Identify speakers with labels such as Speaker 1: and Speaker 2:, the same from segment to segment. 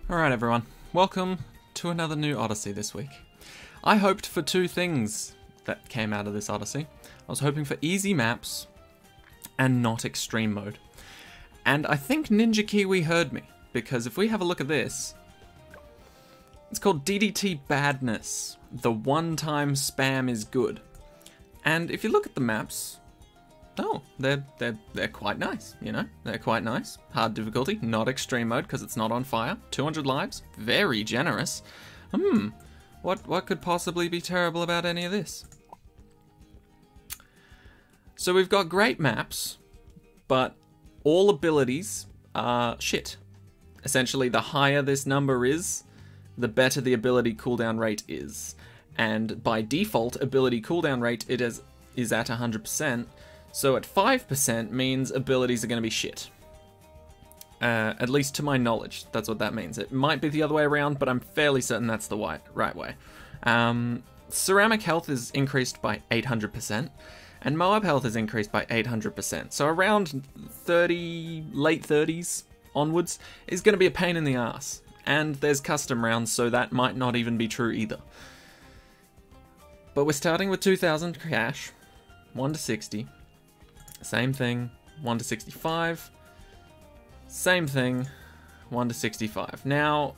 Speaker 1: Alright everyone, welcome to another new Odyssey this week. I hoped for two things that came out of this Odyssey. I was hoping for easy maps and not extreme mode. And I think Ninja Kiwi heard me, because if we have a look at this, it's called DDT Badness. The one-time spam is good. And if you look at the maps, oh, they're quite nice, you know? They're quite nice. Hard difficulty, not extreme mode because it's not on fire. 200 lives, very generous. What could possibly be terrible about any of this? So we've got great maps, but all abilities are shit. Essentially, the higher this number is, the better the ability cooldown rate is. And by default, ability cooldown rate is at 100%. So at 5% means abilities are going to be shit. At least to my knowledge, that's what that means. It might be the other way around, but I'm fairly certain that's the right way. Ceramic health is increased by 800%, and Moab health is increased by 800%. So around 30, late 30s onwards is going to be a pain in the ass. And there's custom rounds, so that might not even be true either. But we're starting with 2,000 cash, 1 to 60. Same thing, 1 to 65. Same thing, 1 to 65. Now,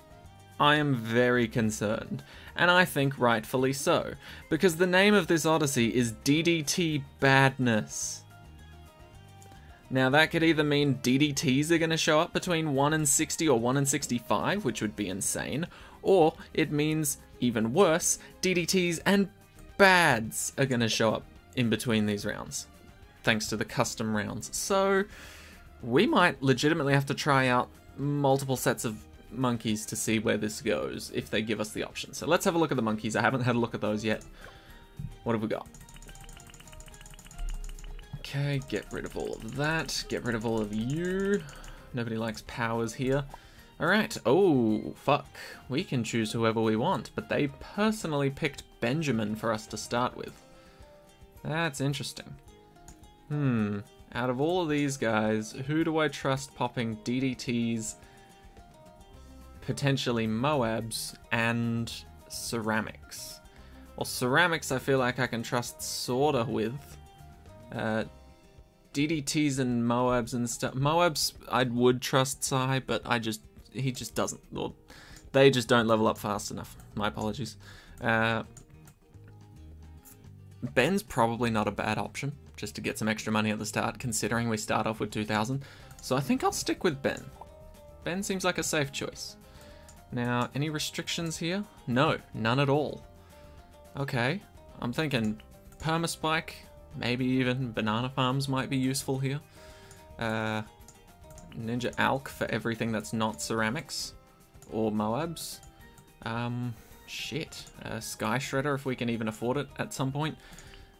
Speaker 1: I am very concerned, and I think rightfully so, because the name of this Odyssey is DDT Badness. Now that could either mean DDTs are going to show up between 1 and 60 or 1 and 65, which would be insane, or it means, even worse, DDTs and bads are going to show up in between these rounds, thanks to the custom rounds. So we might legitimately have to try out multiple sets of monkeys to see where this goes, if they give us the option. So let's have a look at the monkeys. I haven't had a look at those yet. What have we got? Okay, get rid of all of that. Get rid of all of you. Nobody likes powers here. Alright, oh, fuck. We can choose whoever we want, but they personally picked Benjamin for us to start with. That's interesting. Out of all of these guys, who do I trust popping DDTs, potentially Moabs, and ceramics? Well, ceramics I feel like I can trust sorta with. DDTs and Moabs and stuff. Moabs I would trust Sai, but he just doesn't. Or they just don't level up fast enough. My apologies. Ben's probably not a bad option, just to get some extra money at the start, considering we start off with 2,000. So I think I'll stick with Ben. Ben seems like a safe choice. Now, any restrictions here? No, none at all. Okay, I'm thinking Permaspike, maybe even Banana Farms might be useful here. Ninja Alk for everything that's not ceramics or Moabs. Sky Shredder if we can even afford it at some point.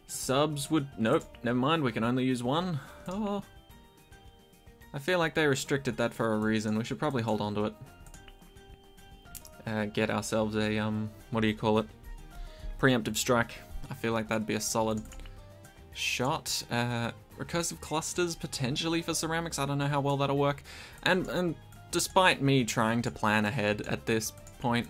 Speaker 1: Subs would... Nope, never mind, we can only use one. Oh. I feel like they restricted that for a reason. We should probably hold on to it. Get ourselves a, what do you call it? Preemptive Strike. I feel like that'd be a solid shot. Recursive Clusters, potentially for ceramics. I don't know how well that'll work. And despite me trying to plan ahead at this point,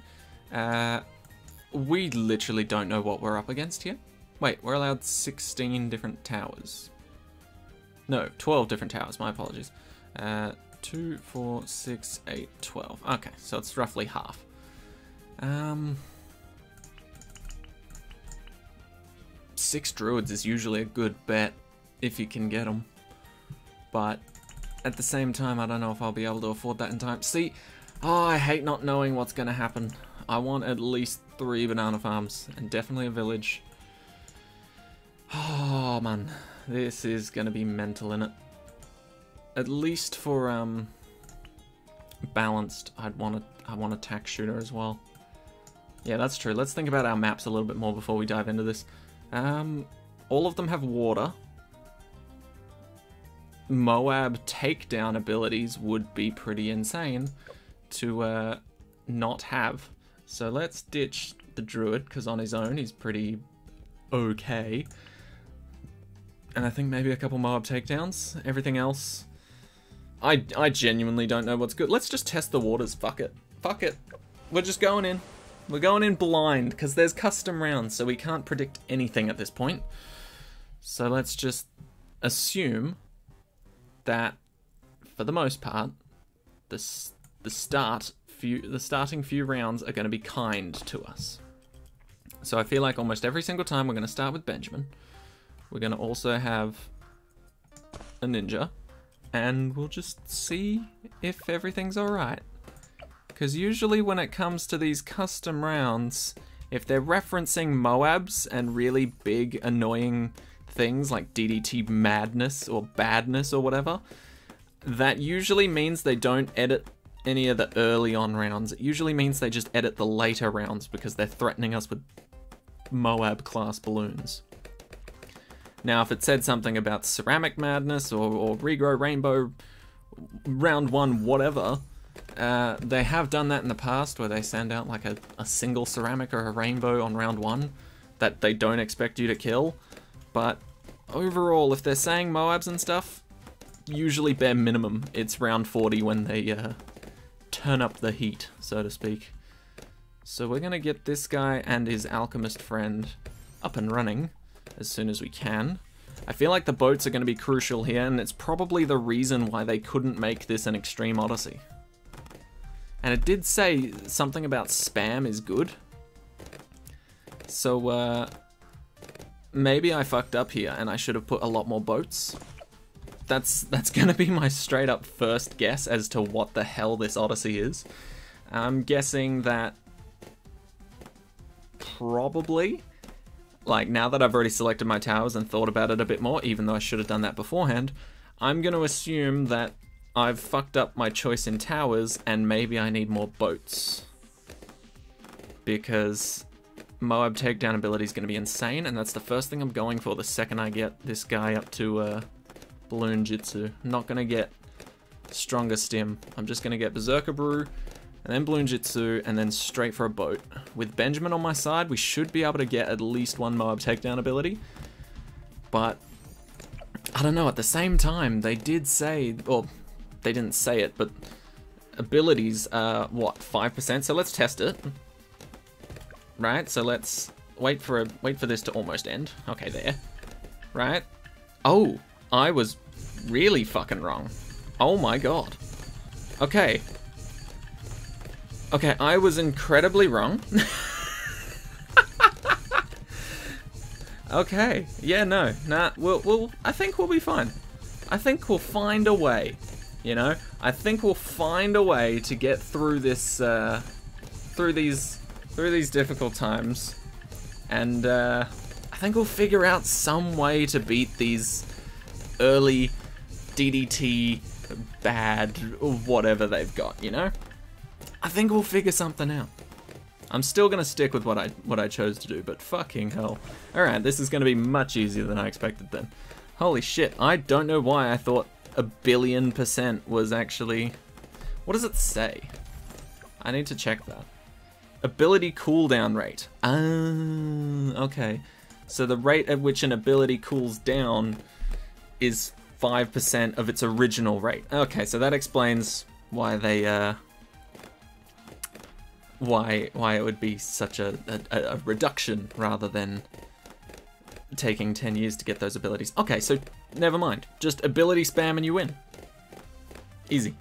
Speaker 1: we literally don't know what we're up against here. Wait, we're allowed 16 different towers. No, 12 different towers, my apologies. 2, 4, 6, 8, 12. Okay, so it's roughly half. 6 druids is usually a good bet if you can get them. But at the same time, I don't know if I'll be able to afford that in time. See, I hate not knowing what's going to happen. I want at least 3 banana farms and definitely a village. Oh man, this is gonna be mental, innit? At least for balanced, I want a tack shooter as well. Yeah, that's true. Let's think about our maps a little bit more before we dive into this. All of them have water. Moab takedown abilities would be pretty insane to not have. So let's ditch the druid, because on his own he's pretty okay. And I think maybe a couple Moab takedowns. Everything else, I genuinely don't know what's good. Let's just test the waters. Fuck it. Fuck it. We're just going in. We're going in blind, because there's custom rounds, so we can't predict anything at this point. So let's just assume that, for the most part, the starting few rounds are going to be kind to us. So I feel like almost every single time we're going to start with Benjamin. We're going to also have a ninja, and we'll just see if everything's alright. Because usually when it comes to these custom rounds, if they're referencing Moabs and really big annoying things like DDT madness or badness or whatever, that usually means they don't edit any of the early on rounds. It usually means they just edit the later rounds because they're threatening us with Moab class balloons. Now, if it said something about ceramic madness or regrow rainbow round 1 whatever, they have done that in the past where they send out like a single ceramic or a rainbow on round 1 that they don't expect you to kill. But overall, if they're saying Moabs and stuff, usually bare minimum, it's round 40 when they turn up the heat, so to speak. So we're going to get this guy and his alchemist friend up and running as soon as we can. I feel like the boats are going to be crucial here, and it's probably the reason why they couldn't make this an extreme Odyssey. And it did say something about spam is good. So, maybe I fucked up here and I should have put a lot more boats. That's gonna be my straight up first guess as to what the hell this Odyssey is. I'm guessing that probably, like now that I've already selected my towers and thought about it a bit more, even though I should have done that beforehand, I'm gonna assume that I've fucked up my choice in towers and maybe I need more boats. Because Moab takedown ability is going to be insane, and that's the first thing I'm going for the second I get this guy up to Balloon Jitsu. I'm not going to get Stronger Stim. I'm just going to get Berserker Brew, and then Balloon Jitsu, and then straight for a boat. With Benjamin on my side, we should be able to get at least 1 Moab takedown ability. But, I don't know, at the same time, they did say, or they didn't say it, but abilities are, what, 5%? So let's test it. Right, so let's wait for this to almost end. Okay, there. Right. Oh, I was really fucking wrong. Oh my god. Okay. Okay, I was incredibly wrong. Okay. Yeah, no. Nah, I think we'll be fine. I think we'll find a way. You know? I think we'll find a way to get through this, through these difficult times, and I think we'll figure out some way to beat these early DDT bad or whatever they've got, you know? I think we'll figure something out. I'm still gonna stick with what I chose to do, but fucking hell. Alright, this is gonna be much easier than I expected then. Holy shit, I don't know why I thought 1,000,000,000% was actually... What does it say? I need to check that. Ability cooldown rate. Okay. So the rate at which an ability cools down is 5% of its original rate. Okay, so that explains why they, why it would be such a reduction rather than taking 10 years to get those abilities. Okay, so never mind. Just ability spam and you win. Easy.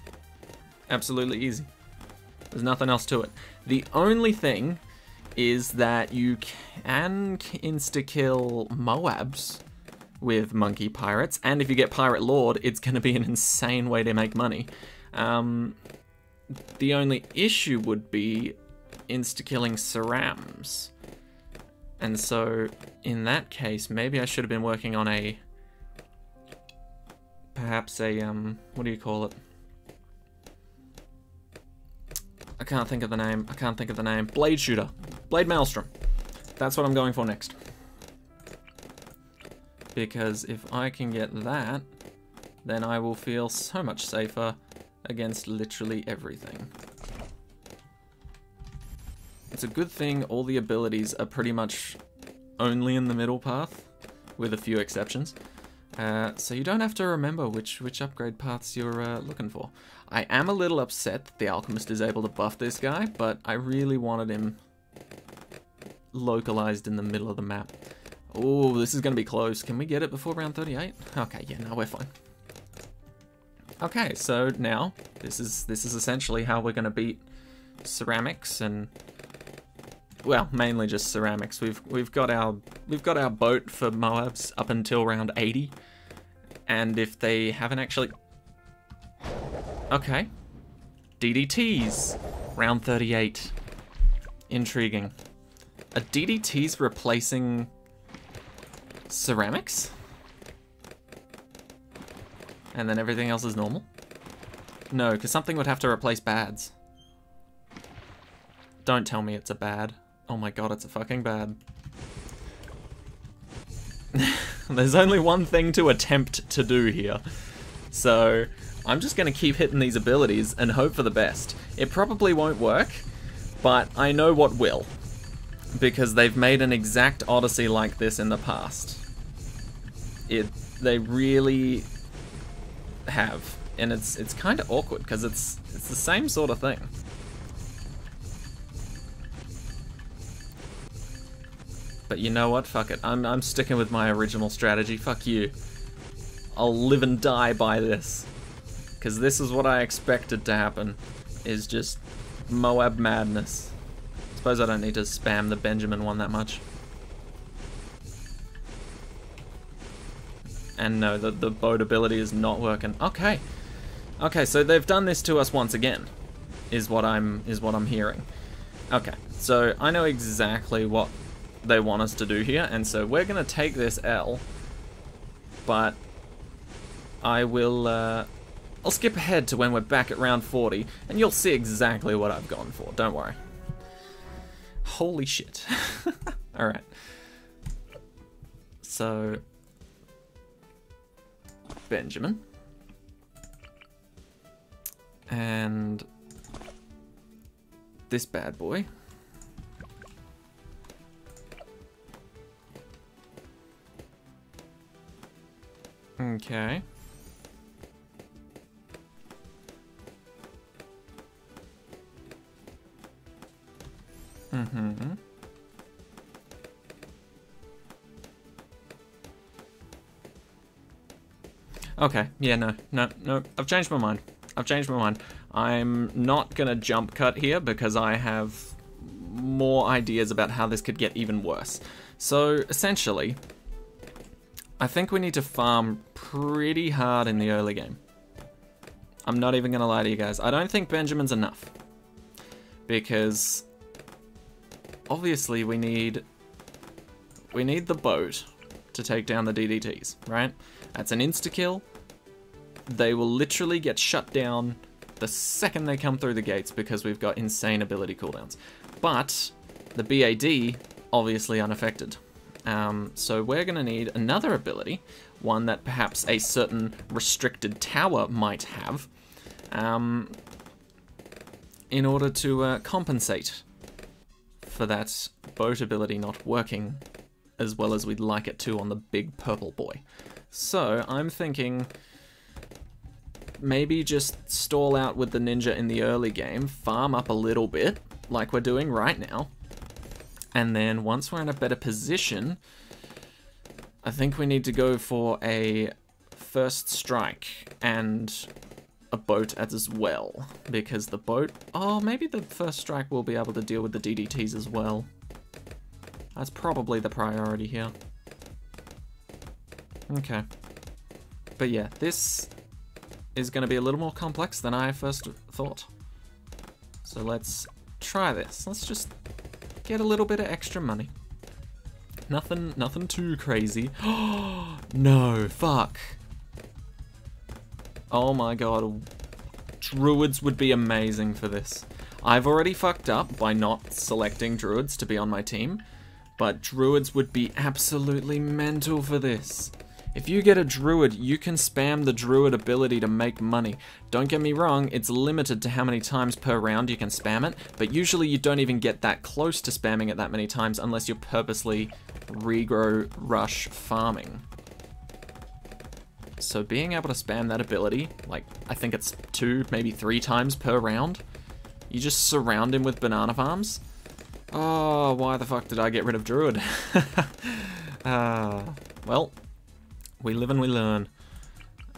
Speaker 1: Absolutely easy. There's nothing else to it. The only thing is that you can insta-kill Moabs with Monkey Pirates, and if you get Pirate Lord, it's going to be an insane way to make money. The only issue would be insta-killing Cerams. And so, in that case, maybe I should have been working on a... Perhaps a, what do you call it? I can't think of the name. Blade Shooter. Blade Maelstrom. That's what I'm going for next. Because if I can get that, then I will feel so much safer against literally everything. It's a good thing all the abilities are pretty much only in the middle path, with a few exceptions. So you don't have to remember which upgrade paths you're looking for. I am a little upset that the Alchemist is able to buff this guy, but I really wanted him localized in the middle of the map. Oh, this is going to be close. Can we get it before round 38? Okay, yeah, no, we're fine. Okay, so now this is essentially how we're going to beat ceramics and, well, mainly just ceramics. We've got our boat for Moabs up until round 80, and if they haven't actually, okay, DDTs round 38. Intriguing. Are DDTs replacing ceramics? And then everything else is normal? No, because something would have to replace bads. Don't tell me it's a bad. Oh my god, it's a fucking bad. There's only one thing to attempt to do here. So, I'm just going to keep hitting these abilities and hope for the best. It probably won't work, but I know what will. Because they've made an exact Odyssey like this in the past. They really have, and it's kind of awkward because it's the same sort of thing. But you know what? Fuck it. I'm sticking with my original strategy. Fuck you. I'll live and die by this, because this is what I expected to happen. Is just Moab madness. Suppose I don't need to spam the Benjamin one that much. And no, the boat ability is not working. Okay. Okay, so they've done this to us once again, is what I'm hearing. Okay, so I know exactly what they want us to do here, and so we're gonna take this L, but I will I'll skip ahead to when we're back at round 40, and you'll see exactly what I've gone for, don't worry. Holy shit. Alright. So Benjamin. And this bad boy. Okay. Mm-hmm. Okay, yeah, no, I've changed my mind. I'm not gonna jump cut here because I have more ideas about how this could get even worse. So, essentially, I think we need to farm pretty hard in the early game. I'm not even gonna lie to you guys. I don't think Benjamin's enough. Because, obviously, we need the boat to take down the DDTs, right? That's an insta-kill. They will literally get shut down the second they come through the gates because we've got insane ability cooldowns. But the BAD, obviously unaffected. So we're going to need another ability, one that perhaps a certain restricted tower might have, in order to compensate for that boat ability not working as well as we'd like it to on the big purple boy. So I'm thinking maybe just stall out with the ninja in the early game, farm up a little bit, like we're doing right now, and then once we're in a better position, I think we need to go for a first strike and a boat as well, because the boat, oh, maybe the first strike will be able to deal with the DDTs as well. That's probably the priority here. Okay. But yeah, this is going to be a little more complex than I first thought. So let's try this. Let's just get a little bit of extra money. Nothing too crazy. No, fuck. Oh my god. Druids would be amazing for this. I've already fucked up by not selecting druids to be on my team, but druids would be absolutely mental for this. If you get a druid, you can spam the druid ability to make money. Don't get me wrong, it's limited to how many times per round you can spam it, but usually you don't even get that close to spamming it that many times unless you're purposely regrow rush farming. So being able to spam that ability, like, I think it's 2, maybe 3 times per round. You just surround him with banana farms. Oh, why the fuck did I get rid of Druid? Well, we live and we learn.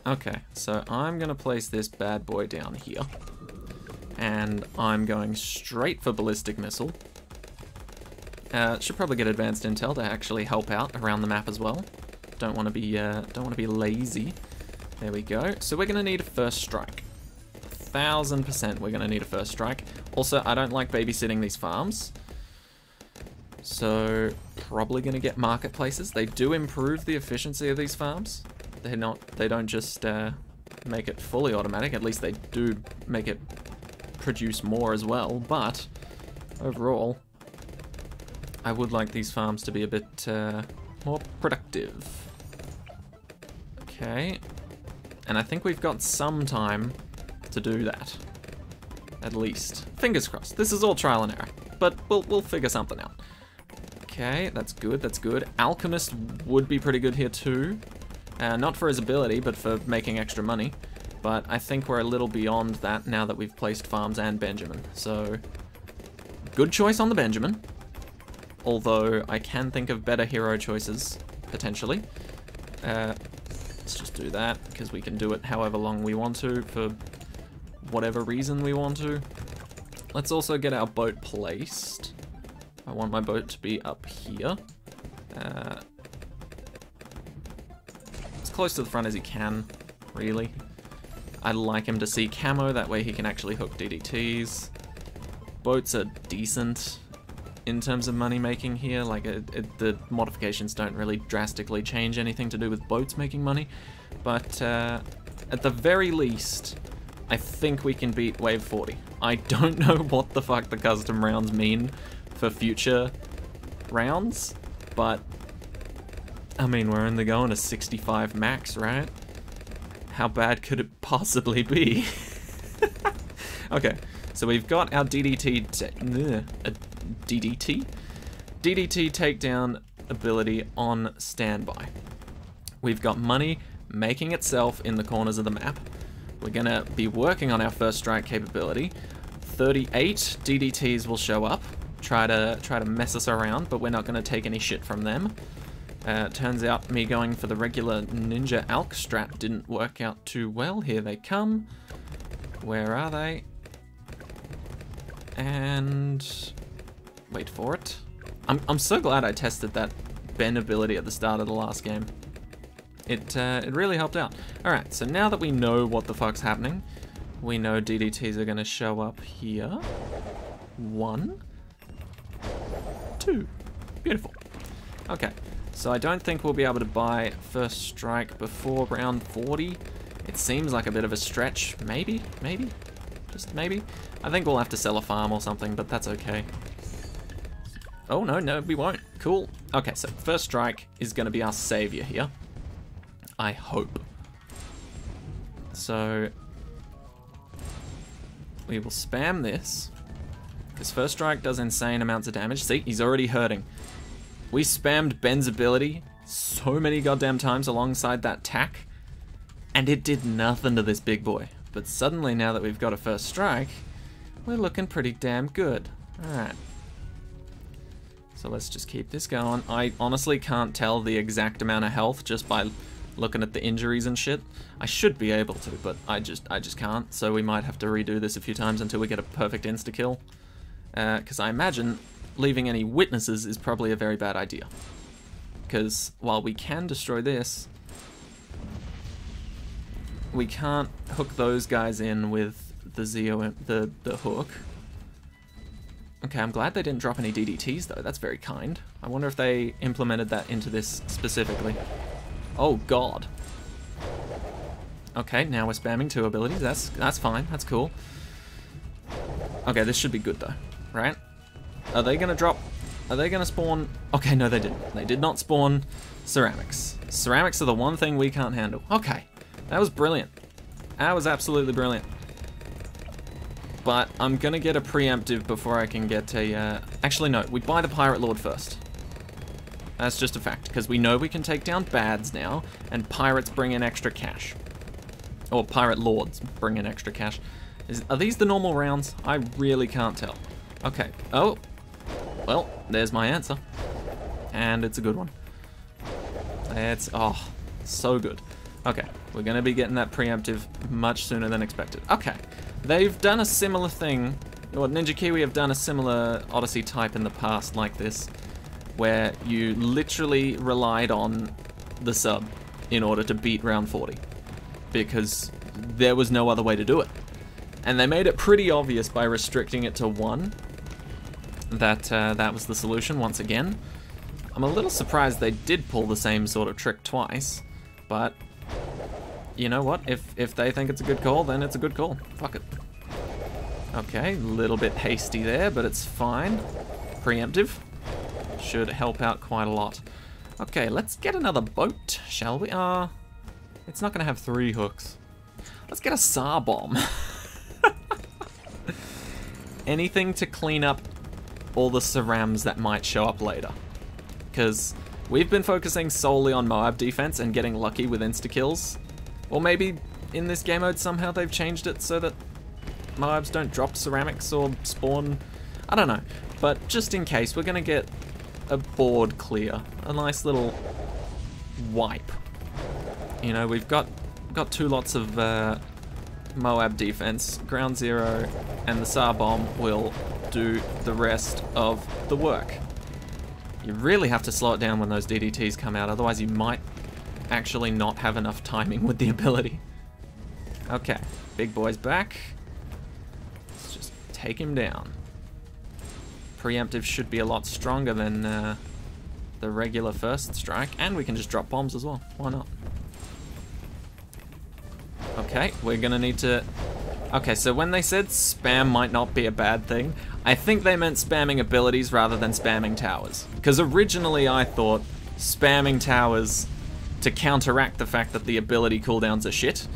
Speaker 1: Okay, so I'm gonna place this bad boy down here. And I'm going straight for Ballistic Missile. Should probably get advanced intel to actually help out around the map as well. Don't want to be lazy. There we go. So we're gonna need a first strike. 1000% we're gonna need a first strike. Also, I don't like babysitting these farms. So probably gonna get marketplaces. They do improve the efficiency of these farms. They don't just make it fully automatic. At least they do make it produce more as well. But overall, I would like these farms to be a bit more productive. Okay, and I think we've got some time to do that. At least. Fingers crossed. This is all trial and error, but we'll figure something out. Okay, that's good, that's good. Alchemist would be pretty good here too. Not for his ability, but for making extra money. But I think we're a little beyond that now that we've placed farms and Benjamin. So, good choice on the Benjamin. Although, I can think of better hero choices, potentially. Let's just do that, because we can do it however long we want to, for whatever reason we want to. Let's also get our boat placed. I want my boat to be up here. As close to the front as he can, really. I'd like him to see camo, that way he can actually hook DDTs. Boats are decent in terms of money making here, like the modifications don't really drastically change anything to do with boats making money, but at the very least, I think we can beat wave 40. I don't know what the fuck the custom rounds mean for future rounds, but I mean, we're only going to 65 max, right? How bad could it possibly be? Okay, so we've got our DDT takedown ability on standby. We've got money making itself in the corners of the map. We're gonna be working on our first strike capability. 38 DDTs will show up, try to mess us around, but we're not gonna take any shit from them. Turns out me going for the regular Ninja Alk strat didn't work out too well. Here they come. Where are they? And wait for it. I'm so glad I tested that Ben ability at the start of the last game. It really helped out. Alright, so now that we know what the fuck's happening, we know DDTs are gonna show up here. 1, 2. Beautiful. Okay, so I don't think we'll be able to buy first strike before round 40. It seems like a bit of a stretch. Maybe? Just maybe? I think we'll have to sell a farm or something, but that's okay. Oh, no, we won't. Cool. Okay, so first strike is going to be our savior here. I hope. So, we will spam this. Because first strike does insane amounts of damage. See, he's already hurting. We spammed Ben's ability so many goddamn times alongside that tack, and it did nothing to this big boy. But suddenly, now that we've got a first strike, we're looking pretty damn good. Alright. So let's just keep this going. I honestly can't tell the exact amount of health just by looking at the injuries and shit. I should be able to, but I just can't. So we might have to redo this a few times until we get a perfect insta-kill. Because I imagine leaving any witnesses is probably a very bad idea. Because while we can destroy this, we can't hook those guys in with the the hook. Okay, I'm glad they didn't drop any DDTs though. That's very kind. I wonder if they implemented that into this specifically. Oh god. Okay, now we're spamming 2 abilities. That's fine. That's cool. Okay, this should be good though, right? Are they gonna drop? Are they gonna spawn? Okay, no, they didn't. They did not spawn ceramics. Ceramics are the one thing we can't handle. Okay, that was brilliant. That was absolutely brilliant. But I'm gonna get a preemptive before I can get a. Actually, no. We buy the Pirate Lord first. That's just a fact, because we know we can take down bads now, and pirates bring in extra cash. Or pirate lords bring in extra cash. Are these the normal rounds? I really can't tell. Okay. Oh. Well, there's my answer. And it's a good one. It's, oh, so good. Okay, we're going to be getting that preemptive much sooner than expected. Okay, they've done a similar thing, or Ninja Kiwi have done a similar Odyssey type in the past like this, where you literally relied on the sub in order to beat round 40, because there was no other way to do it. And they made it pretty obvious by restricting it to 1 that that was the solution once again. I'm a little surprised they did pull the same sort of trick twice, but you know what? If they think it's a good call, then it's a good call. Fuck it. Okay, a little bit hasty there, but it's fine. Preemptive. Should help out quite a lot. Okay, let's get another boat, shall we? It's not gonna have 3 hooks. Let's get a SAR bomb. Anything to clean up all the Sarams that might show up later. Because we've been focusing solely on Moab defense and getting lucky with insta-kills. Or maybe in this game mode somehow they've changed it so that Moabs don't drop ceramics or spawn. I don't know. But just in case, we're going to get a board clear. A nice little wipe. You know, we've got 2 lots of Moab defense. Ground Zero and the SAR bomb will do the rest of the work. You really have to slow it down when those DDTs come out, otherwise you might actually not have enough timing with the ability. Okay, big boy's back. Let's just take him down. Preemptive should be a lot stronger than the regular first strike, and we can just drop bombs as well. Why not? Okay, we're gonna need to... Okay, so when they said spam might not be a bad thing, I think they meant spamming abilities rather than spamming towers. Because originally I thought spamming towers to counteract the fact that the ability cooldowns are shit.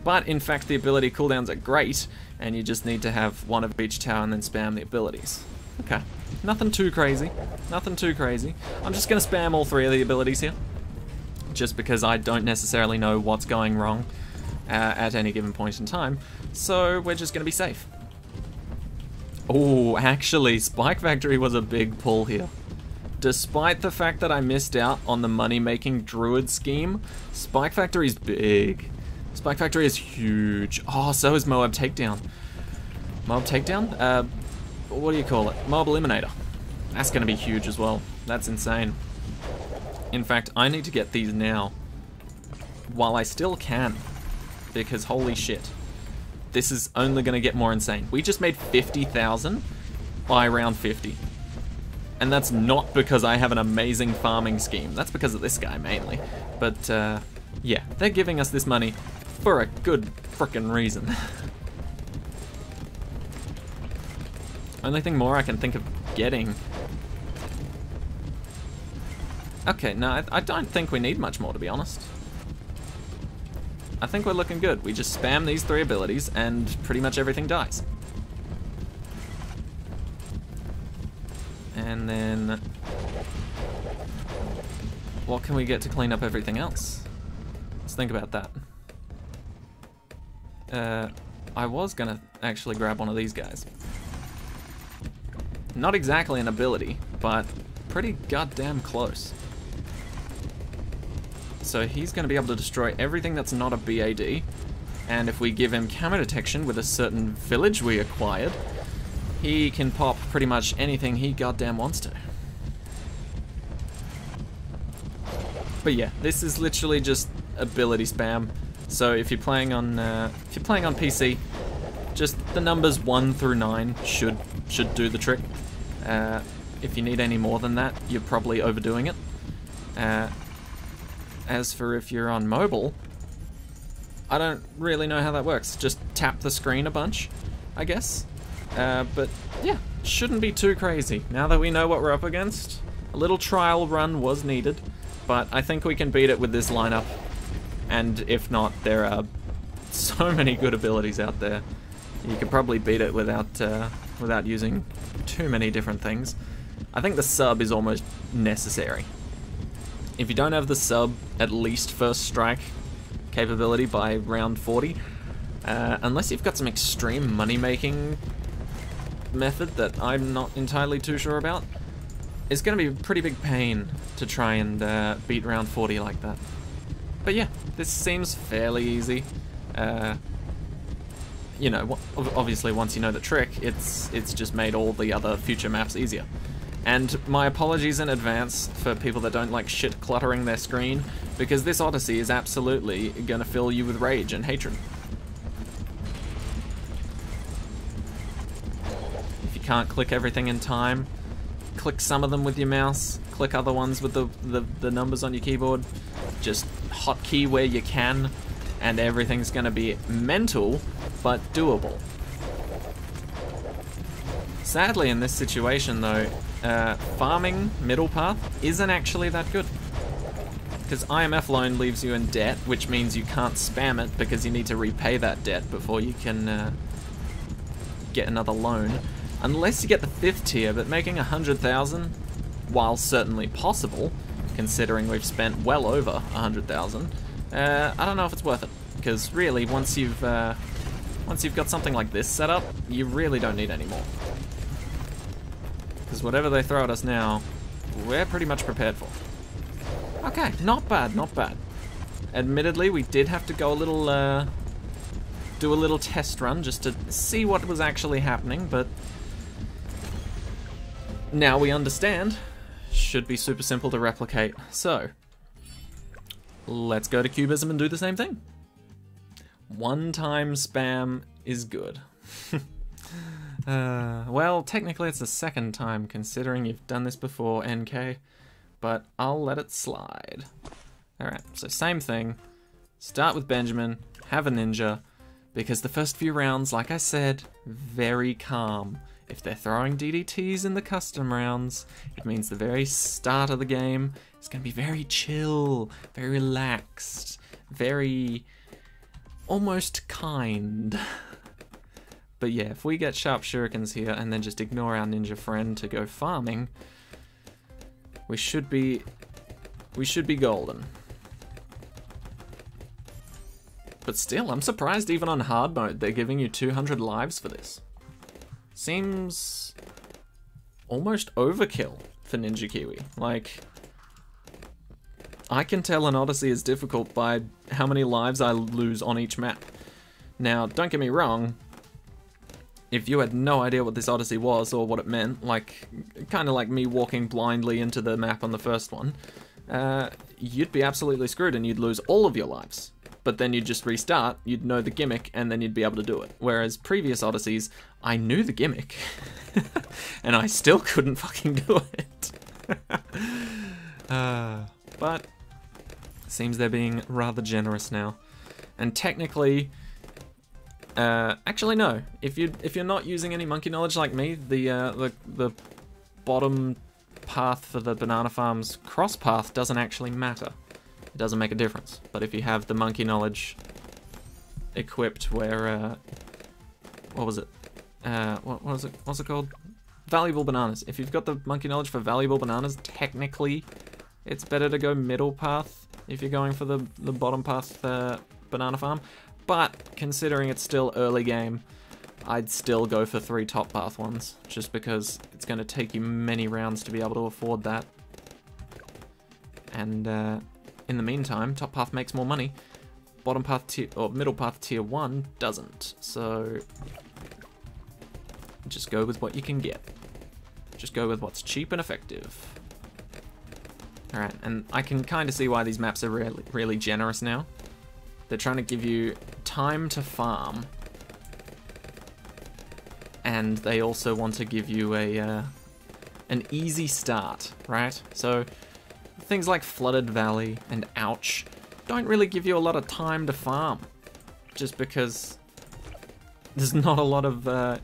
Speaker 1: But in fact the ability cooldowns are great, and you just need to have 1 of each tower and then spam the abilities. Okay, nothing too crazy. Nothing too crazy. I'm just going to spam all 3 of the abilities here. Just because I don't necessarily know what's going wrong at any given point in time. So we're just going to be safe. Oh, actually, Spike Factory was a big pull here. Despite the fact that I missed out on the money-making druid scheme, Spike Factory's big. Spike Factory is huge. Oh, so is Moab Takedown. Mob Takedown? What do you call it? Mob Eliminator. That's going to be huge as well. That's insane. In fact, I need to get these now. While I still can. Because holy shit. This is only going to get more insane. We just made 50,000 by round 50. And that's not because I have an amazing farming scheme. That's because of this guy, mainly. But, yeah, they're giving us this money for a good frickin' reason. Only thing more I can think of getting. Okay, no, I don't think we need much more, to be honest. I think we're looking good. We just spam these 3 abilities and pretty much everything dies. And then... what can we get to clean up everything else? Let's think about that. I was gonna actually grab one of these guys. Not exactly an ability, but pretty goddamn close. So he's going to be able to destroy everything that's not a BAD, and if we give him camera detection with a certain village we acquired, he can pop pretty much anything he goddamn wants to. But yeah, this is literally just ability spam. So if you're playing on PC, just the numbers 1 through 9 should do the trick. If you need any more than that, you're probably overdoing it. As for if you're on mobile, I don't really know how that works. Just tap the screen a bunch, I guess. But yeah, shouldn't be too crazy. Now that we know what we're up against, a little trial run was needed, but I think we can beat it with this lineup. And if not, there are so many good abilities out there. You could probably beat it without using too many different things. I think the sub is almost necessary. if you don't have the sub at least first strike capability by round 40, unless you've got some extreme money-making method that I'm not entirely too sure about, it's going to be a pretty big pain to try and beat round 40 like that. But yeah, this seems fairly easy. You know, obviously once you know the trick, it's just made all the other future maps easier. And my apologies in advance for people that don't like shit cluttering their screen, because this Odyssey is absolutely gonna fill you with rage and hatred. If you can't click everything in time, click some of them with your mouse, click other ones with the numbers on your keyboard, just hotkey where you can, and everything's gonna be mental, but doable. Sadly in this situation though, farming middle path isn't actually that good. Because IMF loan leaves you in debt, which means you can't spam it because you need to repay that debt before you can get another loan. Unless you get the 5th tier, but making 100,000, while certainly possible, considering we've spent well over 100,000, I don't know if it's worth it. Because really, once you've got something like this set up, you really don't need any more. Because whatever they throw at us now, we're pretty much prepared for. Okay, not bad, not bad. Admittedly, we did have to go a little, do a little test run just to see what was actually happening, but now we understand. Should be super simple to replicate. So, let's go to Cubism and do the same thing. One-time spam is good. Well, technically it's the second time, considering you've done this before, NK, but I'll let it slide. Alright, so same thing. Start with Benjamin, have a ninja, because the first few rounds, like I said, very calm. If they're throwing DDTs in the custom rounds, it means the very start of the game is going to be very chill, very relaxed, very almost kind. But yeah, if we get sharp shurikens here and then just ignore our ninja friend to go farming, we should be golden. But still, I'm surprised even on hard mode they're giving you 200 lives for this. Seems almost overkill for Ninja Kiwi. Like, I can tell an Odyssey is difficult by how many lives I lose on each map. Now, don't get me wrong, if you had no idea what this Odyssey was or what it meant, like, kind of like me walking blindly into the map on the first one, you'd be absolutely screwed and you'd lose all of your lives. But then you'd just restart, you'd know the gimmick, and then you'd be able to do it. Whereas previous Odysseys, I knew the gimmick, and I still couldn't fucking do it. But seems they're being rather generous now. And technically, actually no. If you're not using any monkey knowledge like me, the bottom path for the banana farm's cross path doesn't actually matter. It doesn't make a difference. But if you have the monkey knowledge equipped where, what was it? What's it called? Valuable bananas. If you've got the monkey knowledge for valuable bananas, technically it's better to go middle path if you're going for the bottom path banana farm. But considering it's still early game, I'd still go for 3 top path ones, just because it's going to take you many rounds to be able to afford that. And in the meantime, top path makes more money. Bottom path tier, or middle path tier 1 doesn't. So just go with what you can get. Just go with what's cheap and effective. Alright, and I can kind of see why these maps are really generous now. They're trying to give you time to farm, and they also want to give you an easy start, right? So things like Flooded Valley and Ouch don't really give you a lot of time to farm, just because there's not a lot of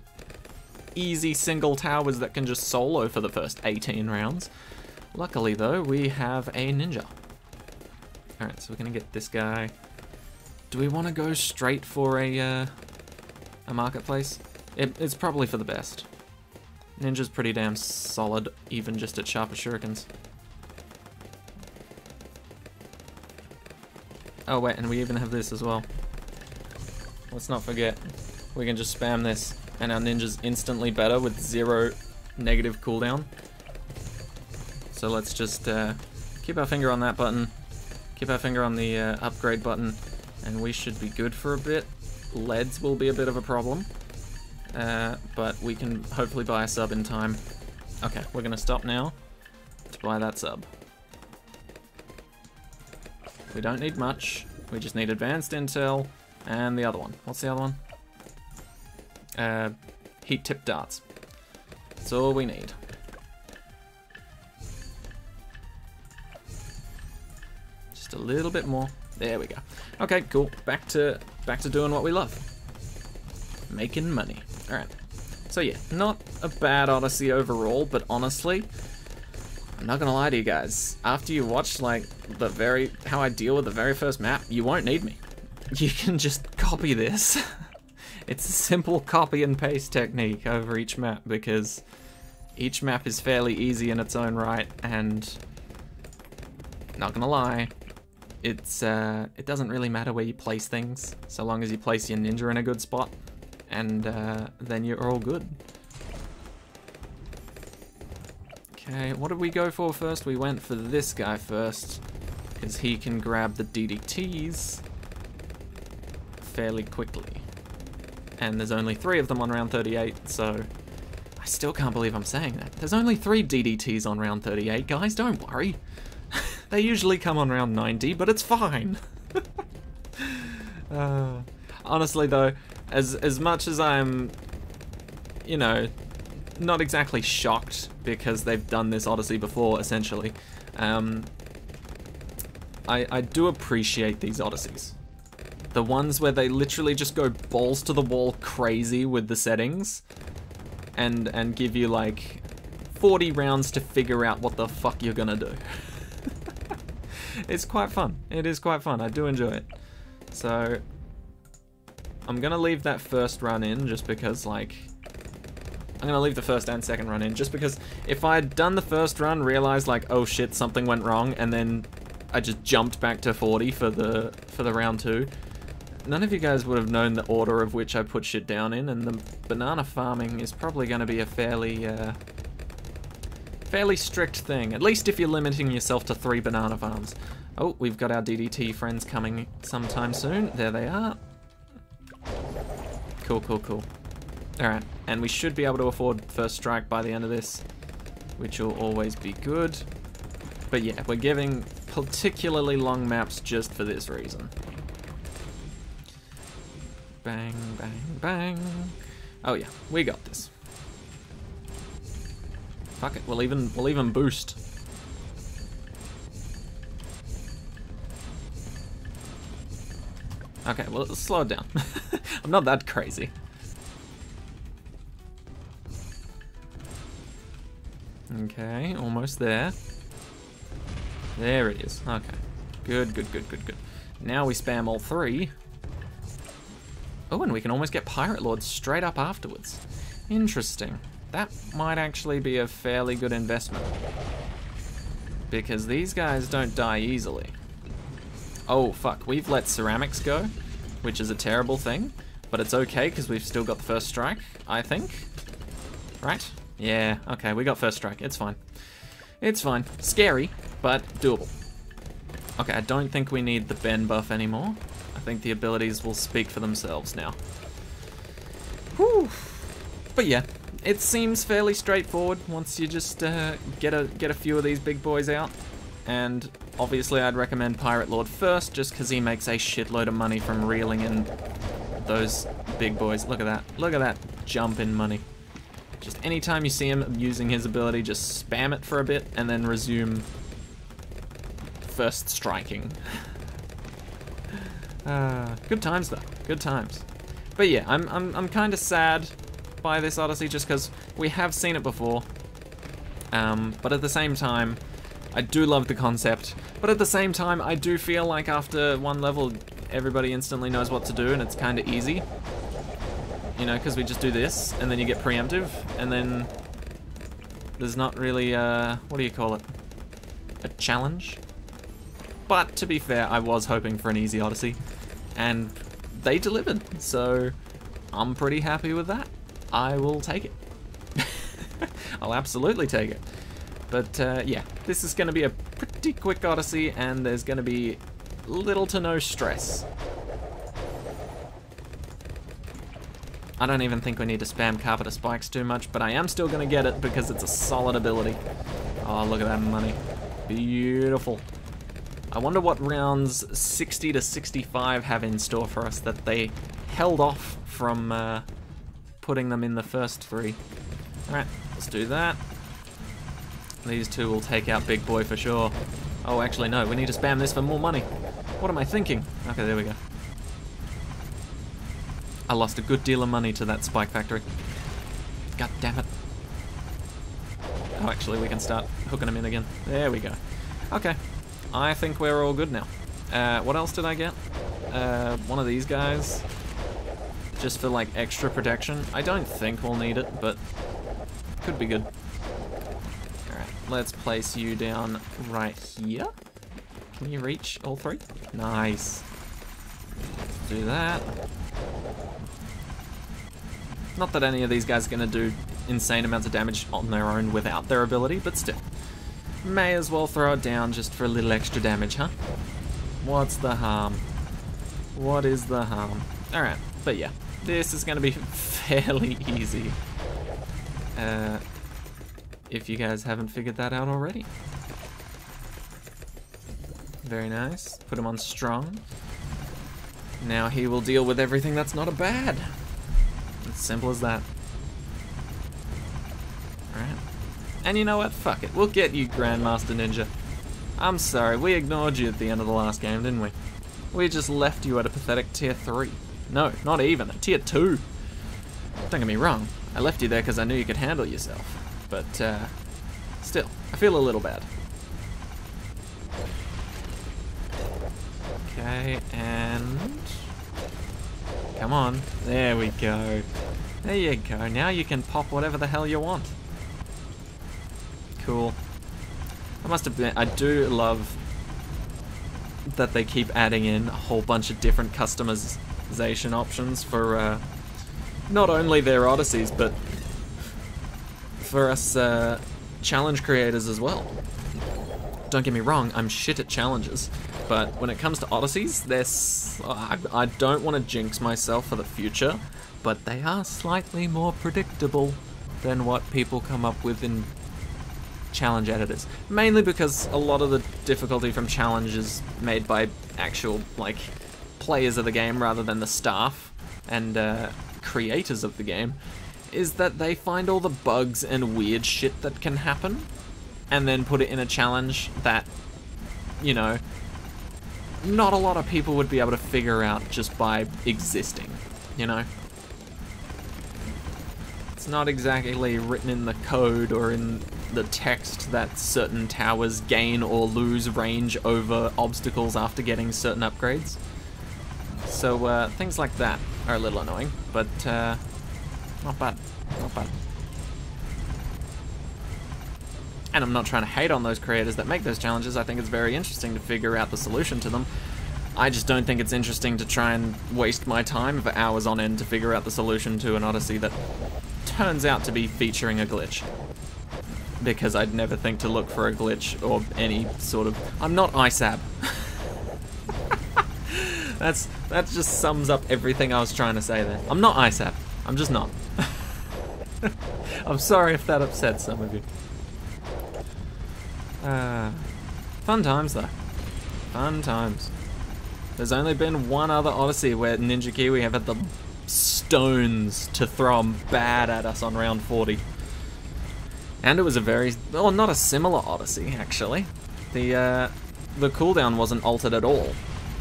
Speaker 1: easy single towers that can just solo for the first 18 rounds. Luckily though, we have a ninja. Alright, so we're gonna get this guy. Do we want to go straight for a marketplace? It's probably for the best. Ninja's pretty damn solid, even just at sharper shurikens. Oh wait, and we even have this as well. Let's not forget, we can just spam this, and our ninja's instantly better with 0 negative cooldown. So let's just keep our finger on that button, keep our finger on the upgrade button, and we should be good for a bit. Leads will be a bit of a problem, but we can hopefully buy a sub in time. Okay, we're gonna stop now to buy that sub. We don't need much, we just need advanced intel, and the other one. What's the other one? Heat tip darts. That's all we need. Just a little bit more. There we go. Okay, cool. Back to doing what we love. Making money. Alright. So yeah, not a bad Odyssey overall, but honestly, I'm not gonna lie to you guys. After you watch like how I deal with the very first map, you won't need me. You can just copy this. It's a simple copy and paste technique over each map because each map is fairly easy in its own right, and not gonna lie, it doesn't really matter where you place things, so long as you place your ninja in a good spot, and then you're all good. Okay, what did we go for first? We went for this guy first, because he can grab the DDTs fairly quickly. And there's only 3 of them on round 38, so I still can't believe I'm saying that. There's only 3 DDTs on round 38, guys, don't worry. They usually come on round 90, but it's fine. Honestly though, as much as I'm, you know, not exactly shocked because they've done this Odyssey before, essentially, I do appreciate these Odysseys. The ones where they literally just go balls to the wall crazy with the settings and give you like 40 rounds to figure out what the fuck you're gonna do. It's quite fun. It is quite fun. I do enjoy it. So I'm gonna leave that first run in just because like I'm gonna leave the first and second run in just because if I had done the first run, realized like, oh shit, something went wrong, and then I just jumped back to 40 for the round 2, none of you guys would have known the order of which I put shit down in, and the banana farming is probably going to be a fairly strict thing, at least if you're limiting yourself to 3 banana farms. Oh, we've got our DDT friends coming sometime soon. There they are. Cool, cool, cool. Alright, and we should be able to afford first strike by the end of this, which will always be good. But yeah, we're giving particularly long maps just for this reason. Bang, bang, bang. Oh yeah, we got this. Fuck it, we'll even boost. Okay, well, let's slow it down. I'm not that crazy. Okay, almost there. There it is. Okay. Good, good, good, good, good. Now we spam all 3. Oh, and we can almost get Pirate Lords straight up afterwards. Interesting. That might actually be a fairly good investment. Because these guys don't die easily. Oh, fuck. We've let ceramics go, which is a terrible thing. But it's okay, because we've still got the first strike, I think. Right? Yeah, okay, we got first strike. It's fine. It's fine. Scary, but doable. Okay, I don't think we need the bend buff anymore. I think the abilities will speak for themselves now. Whew. But yeah, it seems fairly straightforward once you just get a few of these big boys out. And obviously I'd recommend Pirate Lord first, just because he makes a shitload of money from reeling in those big boys. Look at that. Look at that jump in money. Just anytime you see him using his ability, just spam it for a bit and then resume first striking. Good times though, good times. But yeah, I'm kind of sad by this Odyssey just because we have seen it before. But at the same time, I do love the concept. But at the same time, I do feel like after one level, everybody instantly knows what to do and it's kind of easy. You know, because we just do this, and then you get preemptive, and then there's not really, what do you call it? A challenge? But to be fair, I was hoping for an easy Odyssey, and they delivered, so I'm pretty happy with that. I will take it. I'll absolutely take it. But yeah, this is going to be a pretty quick Odyssey, and there's going to be little to no stress. I don't even think we need to spam Carpet of Spikes too much, but I am still going to get it because it's a solid ability. Oh, look at that money. Beautiful. I wonder what rounds 60 to 65 have in store for us that they held off from putting them in the first 3. Alright, let's do that. These 2 will take out Big Boy for sure. Oh, actually no, we need to spam this for more money. What am I thinking? Okay, there we go. I lost a good deal of money to that Spike Factory. God damn it. Oh, actually, we can start hooking them in again. There we go. Okay, I think we're all good now. What else did I get? One of these guys. Just for, like, extra protection. I don't think we'll need it, but could be good. Alright, let's place you down right here. Can you reach all 3? Nice. Let's do that. Not that any of these guys are going to do insane amounts of damage on their own without their ability, but still. May as well throw it down just for a little extra damage, huh? What's the harm? What is the harm? Alright, but yeah, this is going to be fairly easy. If you guys haven't figured that out already. Very nice. Put him on strong. Now he will deal with everything that's not a bad. It's simple as that. Alright. And you know what? Fuck it. We'll get you, Grandmaster Ninja. I'm sorry, we ignored you at the end of the last game, didn't we? We just left you at a pathetic tier 3. No, not even. A tier 2. Don't get me wrong. I left you there because I knew you could handle yourself. But, still, I feel a little bad. Okay, and... come on. There we go. There you go. Now you can pop whatever the hell you want. Cool. I must admit, I do love that they keep adding in a whole bunch of different customization options for not only their Odysseys, but for us challenge creators as well. Don't get me wrong, I'm shit at challenges, but when it comes to Odysseys, I don't want to jinx myself for the future, but they are slightly more predictable than what people come up with in challenge editors. Mainly because a lot of the difficulty from challenge is made by actual, like, players of the game rather than the staff and creators of the game, is that they find all the bugs and weird shit that can happen and then put it in a challenge that, you know, not a lot of people would be able to figure out just by existing, you know? It's not exactly written in the code or in the text that certain towers gain or lose range over obstacles after getting certain upgrades. So things like that are a little annoying, but not bad, not bad. And I'm not trying to hate on those creators that make those challenges. I think it's very interesting to figure out the solution to them. I just don't think it's interesting to try and waste my time for hours on end to figure out the solution to an Odyssey that turns out to be featuring a glitch. Because I'd never think to look for a glitch or any sort of... I'm not ISAB. That just sums up everything I was trying to say there. I'm not ISAB. I'm just not. I'm sorry if that upsets some of you. Fun times though. Fun times. There's only been one other Odyssey where Ninja Kiwi have had the stones to throw them bad at us on round 40. And it was a very, well, not a similar Odyssey actually. The cooldown wasn't altered at all.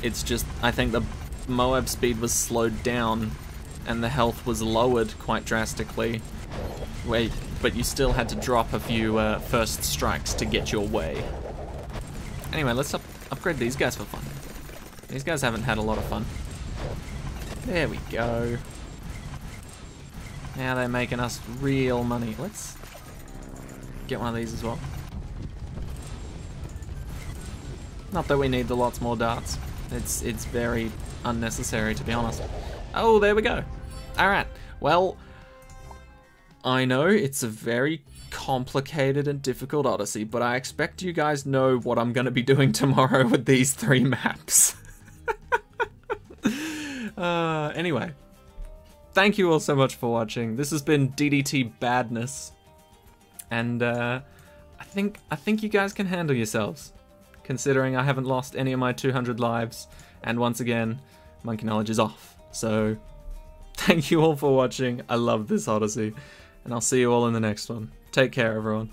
Speaker 1: It's just, I think the Moab speed was slowed down and the health was lowered quite drastically. But you still had to drop a few first strikes to get your way. Anyway, let's upgrade these guys for fun. These guys haven't had a lot of fun. There we go. Now they're making us real money. Let's get one of these as well. Not that we need the lots more darts. It's very unnecessary, to be honest. Oh, there we go. Alright, well, I know it's a very complicated and difficult Odyssey, but I expect you guys know what I'm going to be doing tomorrow with these 3 maps. Anyway, thank you all so much for watching. This has been DDT Badness, and I think you guys can handle yourselves, considering I haven't lost any of my 200 lives, and once again, Monkey Knowledge is off. So, thank you all for watching. I love this Odyssey, and I'll see you all in the next one. Take care, everyone.